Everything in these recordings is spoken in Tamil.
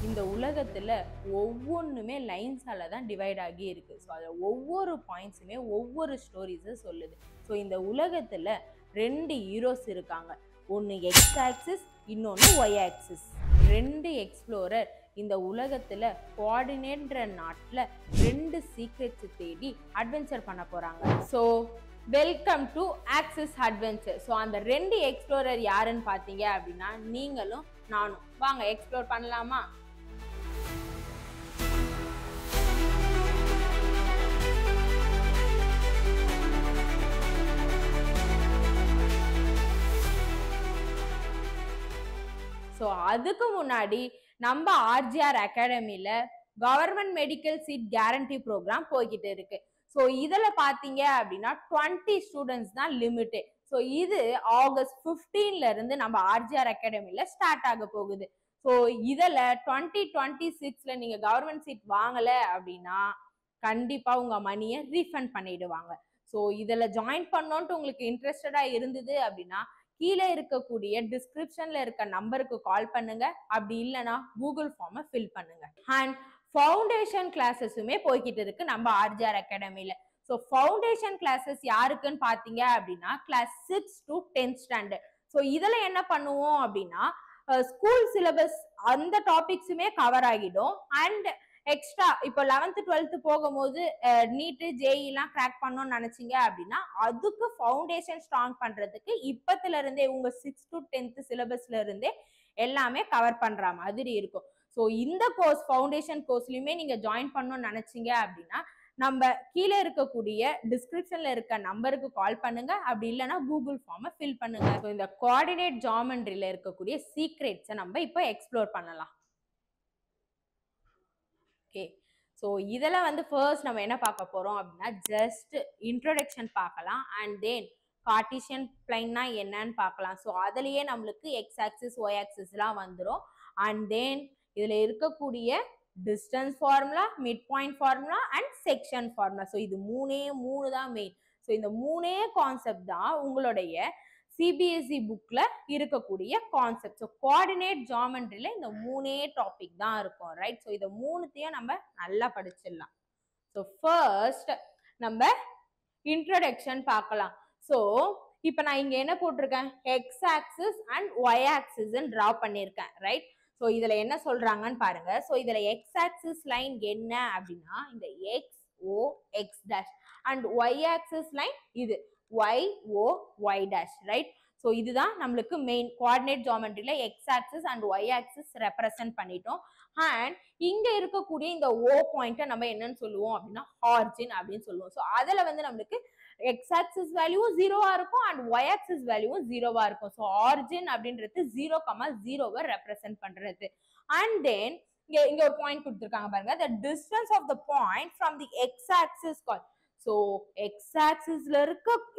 இந்த உலகத்துல ஒவ்வொன்றுமே லைன்ஸால தான் டிவைட் ஆகி இருக்கு. ஸோ அதில் ஒவ்வொரு பாயிண்ட்ஸுமே ஒவ்வொரு ஸ்டோரிஸை சொல்லுது. ஸோ இந்த உலகத்துல 2 ஹீரோஸ் இருக்காங்க. ஒன்று எக்ஸ் ஆக்சிஸ், இன்னொன்று ஒய் ஆக்சிஸ். 2 எக்ஸ்ப்ளோரர் இந்த உலகத்துல கோஆர்டினேட்ன்ற நாட்டில் 2 சீக்ரெட்ஸ் தேடி அட்வென்ச்சர் பண்ண போறாங்க. So welcome to axis adventure. So அந்த 2 எக்ஸ்ப்ளோரர் யாருன்னு பார்த்தீங்க அப்படின்னா நீங்களும் நானும். வாங்க எக்ஸ்ப்ளோர் பண்ணலாமா? ஸோ அதுக்கு முன்னாடி நம்ம ஆர்ஜிஆர் அகாடமியில் government medical seat guarantee program போய்கிட்டு இருக்கு. ஸோ இதில் பார்த்தீங்க அப்படின்னா 20 ஸ்டூடெண்ட்ஸ் தான் லிமிட்டு. ஸோ இது ஆகஸ்ட் 15ல இருந்து நம்ம ஆர்ஜிஆர் அகாடமியில் ஸ்டார்ட் ஆக போகுது. ஸோ இதில் 2026ல நீங்கள் கவர்மெண்ட் சீட் வாங்கலை அப்படின்னா கண்டிப்பாக உங்கள் மணியை ரீஃபண்ட் பண்ணிடுவாங்க. ஸோ இதில் ஜாயின் பண்ணோன்ட்டு உங்களுக்கு இன்ட்ரெஸ்டடாக இருந்தது அப்படின்னா கீழே இருக்கக்கூடிய டிஸ்கிரிப்ஷன்ல இருக்க நம்பருக்கு கால் பண்ணுங்க. அப்படி இல்லைன்னா கூகுள் ஃபார்மை ஃபில் பண்ணுங்க. அண்ட் ஃபவுண்டேஷன் கிளாஸஸுமே போய்கிட்டு இருக்கு நம்ம ஆர்ஜிஆர் அகாடமியில. ஸோ ஃபவுண்டேஷன் கிளாஸஸ் யாருக்குன்னு பார்த்தீங்க அப்படின்னா class 6 to 10th standard. So இதில் என்ன பண்ணுவோம் அப்படின்னா ஸ்கூல் சிலபஸ் அந்த டாபிக்ஸுமே கவர் ஆகிடும். அண்ட் எக்ஸ்ட்ரா இப்போ 11th 12th போகும்போது நீட்டு ஜேஇலாம் கிராக் பண்ணணும்னு நினைச்சிங்க அப்படின்னா அதுக்கு ஃபவுண்டேஷன் ஸ்ட்ராங் பண்றதுக்கு இப்பத்துல இருந்தே உங்க 6th to 10th சிலபஸ்ல இருந்தே எல்லாமே கவர் பண்ற மாதிரி இருக்கும். ஸோ இந்த கோர்ஸ் ஃபவுண்டேஷன் கோர்ஸ்லயுமே நீங்க ஜாயின் பண்ணணும்னு நினைச்சிங்க அப்படின்னா நம்ம கீழே இருக்கக்கூடிய டிஸ்கிரிப்ஷன்ல இருக்க நம்பருக்கு கால் பண்ணுங்க. அப்படி இல்லைன்னா கூகுள் ஃபார்மை ஃபில் பண்ணுங்க. ஸோ இந்த கோஆர்டினேட் ஜாமெண்ட்ரியில இருக்கக்கூடிய சீக்ரெட்ஸை நம்ம இப்போ எக்ஸ்ப்ளோர் பண்ணலாம். ஓகே, ஸோ இதில் வந்து ஃபர்ஸ்ட் நம்ம என்ன பார்க்க போகிறோம் அப்படின்னா ஜஸ்ட் இன்ட்ரோடக்ஷன் பார்க்கலாம். அண்ட் தென் கார்ட்டீசியன் பிளைன்னா என்னன்னு பார்க்கலாம். ஸோ அதுலேயே நம்மளுக்கு எக்ஸ் ஆக்சிஸ் ஒய் ஆக்சிஸ்லாம் வந்துடும். அண்ட் தென் இதில் இருக்கக்கூடிய distance formula, mid point formula and section formula. So இது மூணு தான் மெயின். ஸோ இந்த மூணே கான்செப்ட் தான் உங்களுடைய சிபிஎஸ்இ புக்ல இருக்கக்கூடிய கான்செப்ட். ஸோ கோஆர்டினேட் ஜாமெண்ட்ரியில இந்த மூணே டாபிக் தான் இருக்கும், ரைட்? ஸோ இதை மூணுத்தையும் நம்ம நல்லா படிச்சிடலாம். ஸோ ஃபர்ஸ்ட் நம்ம இன்ட்ரோடக்ஷன் பார்க்கலாம். ஸோ இப்போ நான் இங்க என்ன போட்டிருக்கேன், X axis and Y axis draw பண்ணியிருக்கேன், ரைட்? ஸோ இதுல என்ன சொல்றாங்கன்னு பாருங்க. ஸோ இதுல எக்ஸ் ஆக்சிஸ் லைன் என்ன அப்படின்னா இந்த x o x dash and Y axis line இது y o y dash, right? So இதுதான் நம்மளுக்கு மெயின் கோஆர்டினேட் ஜாமெண்ட்ரியில x axis and Y axis represent பண்ணிட்டோம். அண்ட் இங்க இருக்கக்கூடிய இந்த ஓ பாயிண்ட்டை நம்ம என்னன்னு சொல்லுவோம் அப்படின்னா ஆரிஜின் அப்படின்னு சொல்லுவோம். ஸோ அதுல வந்து நம்மளுக்கு எக்ஸ் ஆக்சிஸ் வேல்யூவும் 0வா இருக்கும் அண்ட் ஒய் ஆக்சிஸ் வேல்யூவும் 0வா இருக்கும். ஸோ ஆரிஜின் அப்படின்றது 0,0வை ரெப்ரசென்ட் பண்றது. அண்ட் தென் இங்க ஒரு பாயிண்ட் கொடுத்துருக்காங்க பாருங்க, the distance of the point from the x axis called. So x ஆக்சிஸ்ல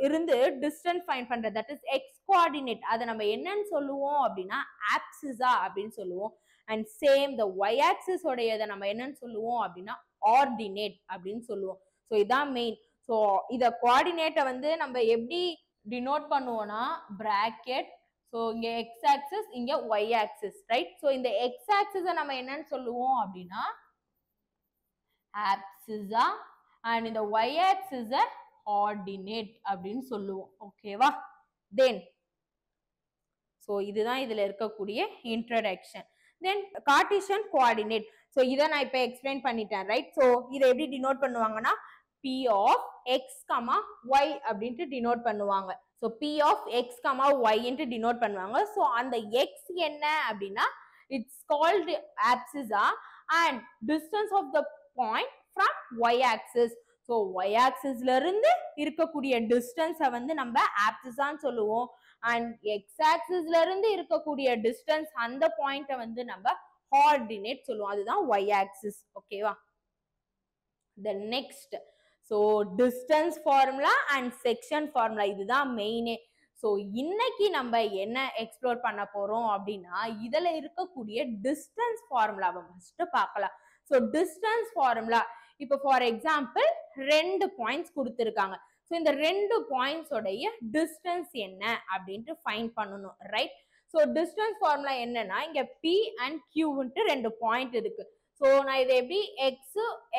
இருந்து டிஸ்டன்ஸ் ஃபைண்ட் பண்றது, தட் இஸ் எக்ஸ் கோஆர்டினேட், அதை நம்ம என்னன்னு சொல்லுவோம் அப்படின்னா ஆப்சிஸா அப்படின்னு சொல்லுவோம். And same the y axis உடையதை நம்ம என்னன்னு சொல்லுவோம் அப்படின்னா ஆர்டினேட் அப்படின்னு சொல்லுவோம். ஸோ இதான் மெயின். ஸோ இதை கோஆர்டினேட்டை வந்து நம்ம எப்படி டினோட் பண்ணுவோம்னா பிராக்கெட். ஸோ இங்க எக்ஸ் ஆக்சிஸ், இங்க ஒய் ஆக்சிஸ், ரைட்? ஸோ இந்த எக்ஸ் ஆக்சிஸை நம்ம என்னன்னு சொல்லுவோம் அப்படின்னா ஆப்சிஸா அண்ட் இந்த y axis ஆர்டினேட் அப்படின்னு சொல்லுவோம். ஓகேவா? தென் ஸோ இதுதான் இதுல இருக்கக்கூடிய இன்ட்ரோடக்ஷன். தென் கார்ட்டீசியன் கோஆர்டினேட். ஸோ இதை நான் இப்போ எக்ஸ்பிளைன் பண்ணிட்டேன், ரைட்? ஸோ இதை எப்படி டினோட் பண்ணுவாங்கன்னா p of x, y அப்படின்ட்டு டினோட் பண்ணுவாங்க. So p of x, y denote பண்ணுவாங்க. ஸோ அந்த x என்ன அப்படின்னா it's called abscissa and distance of the point from y axis. So y axisல இருந்து இருக்கக்கூடிய டிஸ்டன்ஸை வந்து நம்ம ஆப்சிஸான்னு சொல்லுவோம். அண்ட் எக்ஸ் ஆக்சிஸ்ல இருந்து இருக்கக்கூடிய டிஸ்டன்ஸ் அந்த பாயிண்ட்டை வந்து நம்ம ஆர்டினேட் சொல்லுவோம். அதுதான் y axis. ஓகேவா? the next so distance formula and section formula இதுதான் மெயினே. ஸோ இன்னைக்கு நம்ம என்ன எக்ஸ்ப்ளோர் பண்ண போறோம் அப்படின்னா இதுல இருக்கக்கூடிய டிஸ்டன்ஸ் ஃபார்முலாவை ஃபர்ஸ்ட் பார்க்கலாம். ஸோ டிஸ்டன்ஸ் ஃபார்முலா இப்போ ஃபார் எக்ஸாம்பிள் 2 பாயிண்ட்ஸ் கொடுத்துருக்காங்க. ஸோ இந்த 2 பாயிண்ட்ஸோடைய டிஸ்டன்ஸ் என்ன அப்படின்ட்டு ஃபைண்ட் பண்ணணும், ரைட்? ஸோ டிஸ்டன்ஸ் ஃபார்முலா என்னன்னா இங்க P அண்ட் Qன்ட்டு ரெண்டு பாயிண்ட் இருக்கு. ஸோ நான் இதை எப்படி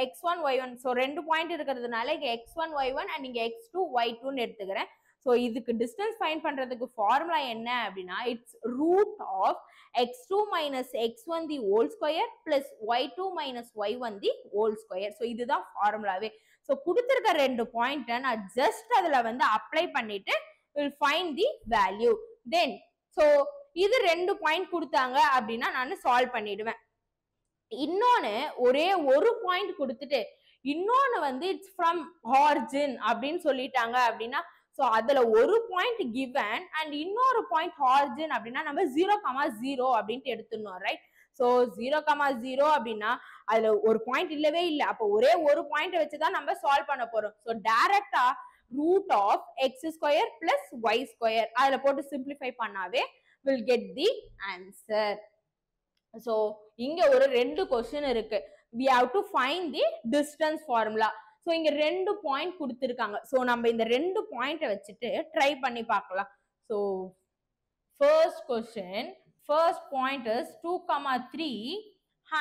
x1 y1 ஸோ ரெண்டு பாயிண்ட் இருக்கிறதுனால இங்க x1 y1 அண்ட் இங்க x2 y2ன்னு எடுத்துக்கிறேன். ஸோ இதுக்கு டிஸ்டன்ஸ் ஃபைண்ட் பண்றதுக்கு ஃபார்முலா என்ன அப்படின்னா it's root of x2 minus x1 the whole square plus y2 minus y1 the whole square. So இதுதான் ஃபார்முலாவே. ஸோ கொடுத்துருக்க ரெண்டு பாயிண்ட்டை நான் ஜஸ்ட் அதுல வந்து அப்ளை பண்ணிட்டு will find the value. Then so இது ரெண்டு பாயிண்ட் கொடுத்தாங்க அப்படின்னா நான் சால்வ் பண்ணிடுவேன். இன்னொன்னு ஒரே ஒரு பாயிண்ட் கொடுத்துட்டு இன்னொன்னு வந்து இட்ஸ் ஃப்ரம் ஆரிஜின் அப்படின்னு சொல்லிட்டாங்க அப்படின்னா ஸோ அதுல ஒரு பாயிண்ட் கிவன் அண்ட் இன்னொரு பாயிண்ட் ஆரிஜின் அப்படின்னா நம்ம 0,0 அப்படின்ட்டு எடுத்துடணும் ரைட். ஸோ 0,0 அப்படின்னா அதுல ஒரு பாயிண்ட் இல்லவே இல்லை. அப்போ ஒரே ஒரு பாயிண்ட் வச்சுதான் நம்ம சால்வ் பண்ண போறோம். ஸோ டைரக்டா root of X square plus Y square அதுல போட்டு சிம்பிளிஃபை பண்ணாவே will get the answer. So இங்க ஒரு ரெண்டு கொஸ்டின் இருக்கு. we have to find the distance formula. So இங்க ரெண்டு பாயிண்ட் கொடுத்துருக்காங்க. ஸோ நம்ம இந்த ரெண்டு பாயிண்ட்டை வச்சுட்டு ட்ரை பண்ணி பார்க்கலாம். So first question first point is 2,3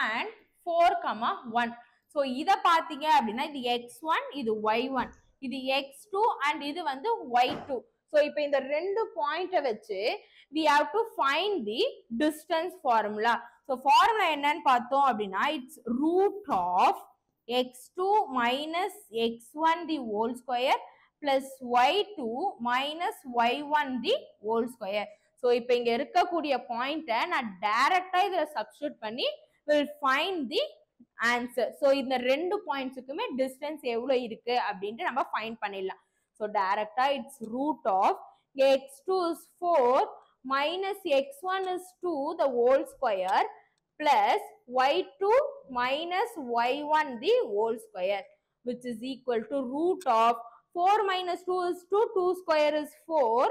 and 4,1. So இதை பார்த்தீங்க அப்படின்னா இது x1 இது y1 இது x2 அண்ட் இது வந்து y2. ஸோ இப்போ இந்த ரெண்டு பாயிண்ட்டை வச்சு we have to find the distance formula. So formula என்னன்னு பார்த்தோம் அப்படின்னா it's root of x2 minus x1 the whole square plus y2 minus y1 the whole square. So இப்போ இங்க இருக்கக்கூடிய பாயிண்ட்டை நான் டைரக்டா இதுல சப்ஸ்டிட்யூட் பண்ணி will find the answer. So இந்த ரெண்டு பாயிண்ட்ஸுக்குமே டிஸ்டன்ஸ் எவ்வளவு இருக்கு அப்படின்ட்டு நம்ம ஃபைண்ட் பண்ணிடலாம். ஸோ டைரக்டா it's root of x2 is 4 minus x1 is 2 the whole square plus y2 minus y1 the whole square which is equal to root of 4 minus 2 is 2, 2 square is 4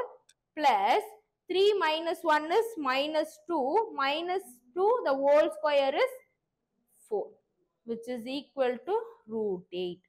plus 3 minus 1 is minus 2 minus 2 the whole square is 4 which is equal to root 8.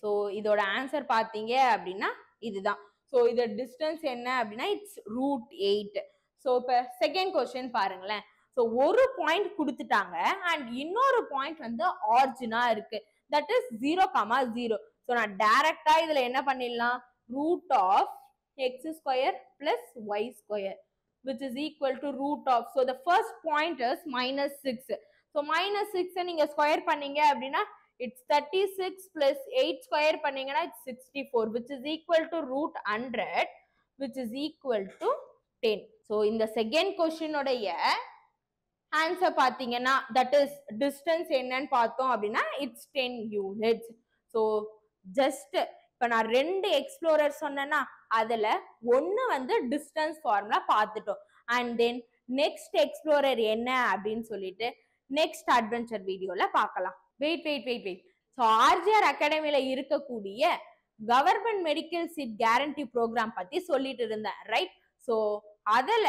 So இதோட ஆன்சர் பார்த்தீங்க அப்படின்னா இதுதான். ஸோ இதோட டிஸ்டன்ஸ் என்ன அப்படின்னா இட்ஸ் ரூட் 8. ஸோ இப்போ செகண்ட் கொஸ்டின் பாருங்களேன். ஸோ ஒரு பாயிண்ட் கொடுத்துட்டாங்க அண்ட் இன்னொரு பாயிண்ட் வந்து ஆரிஜினா இருக்கு தட் இஸ் 0,0. ஸோ நான் டைரக்டா இதுல என்ன பண்ணிடலாம் root of X square plus Y square which is equal to root of so the first point is -6. ஸோ -6 நீங்க ஸ்கொயர் பண்ணீங்க அப்படின்னா it's 36 plus 8 square பண்ணீங்கன்னா it's 64 which is equal to root 100 which is equal to 10. so இந்த second question உடைய ஆன்சர் பாத்தீங்கன்னா that is distance என்னன்னு பார்த்தோம் அப்படின்னா it's 10 units. so just இப்ப நான் ரெண்டு எக்ஸ்ப்ளோரர் சொன்னேன்னா அதுல ஒன்னு வந்து டிஸ்டன்ஸ் ஃபார்முலா பார்த்துட்டோம் அண்ட் தென் நெக்ஸ்ட் எக்ஸ்ப்ளோரர் என்ன அப்படின்னு சொல்லிட்டு நெக்ஸ்ட் அட்வென்ச்சர் வீடியோல பார்க்கலாம். வெயிட் ஸோ ஆர்ஜிஆர் அகாடமியில இருக்கக்கூடிய government medical seat guarantee program பத்தி சொல்லிட்டு இருந்தேன் ரைட். ஸோ அதுல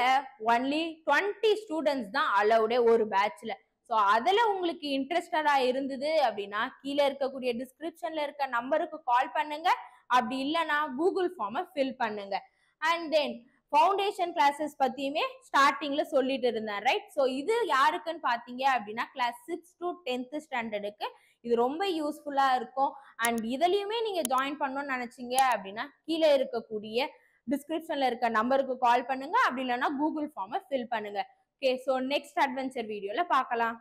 ஒன்லி 20 ஸ்டூடெண்ட்ஸ் தான் அலௌடே ஒரு பேட்ச்ல. ஸோ அதுல உங்களுக்கு இன்ட்ரெஸ்டடா இருந்தது அப்படின்னா கீழே இருக்கக்கூடிய டிஸ்கிரிப்ஷன்ல இருக்க நம்பருக்கு கால் பண்ணுங்க. அப்படி இல்லைன்னா கூகுள் ஃபார்மை ஃபில் பண்ணுங்க. அண்ட் தென் ஃபவுண்டேஷன் கிளாஸஸ் பத்தியுமே ஸ்டார்டிங்ல சொல்லிட்டு இருந்தேன் ரைட். ஸோ இது யாருக்குன்னு பாத்தீங்க அப்படின்னா கிளாஸ் 6 to 10th ஸ்டாண்டர்டுக்கு இது ரொம்ப யூஸ்ஃபுல்லா இருக்கும். அண்ட் இதுலயுமே நீங்க ஜாயின் பண்ணணும்னு நினைச்சீங்க அப்படின்னா கீழே இருக்கக்கூடிய டிஸ்கிரிப்ஷன்ல இருக்க நம்பருக்கு கால் பண்ணுங்க. அப்படி இல்லைன்னா கூகுள் ஃபார்மை ஃபில் பண்ணுங்க. ஓகே, ஸோ நெக்ஸ்ட் அட்வென்ச்சர் வீடியோல பார்க்கலாம்.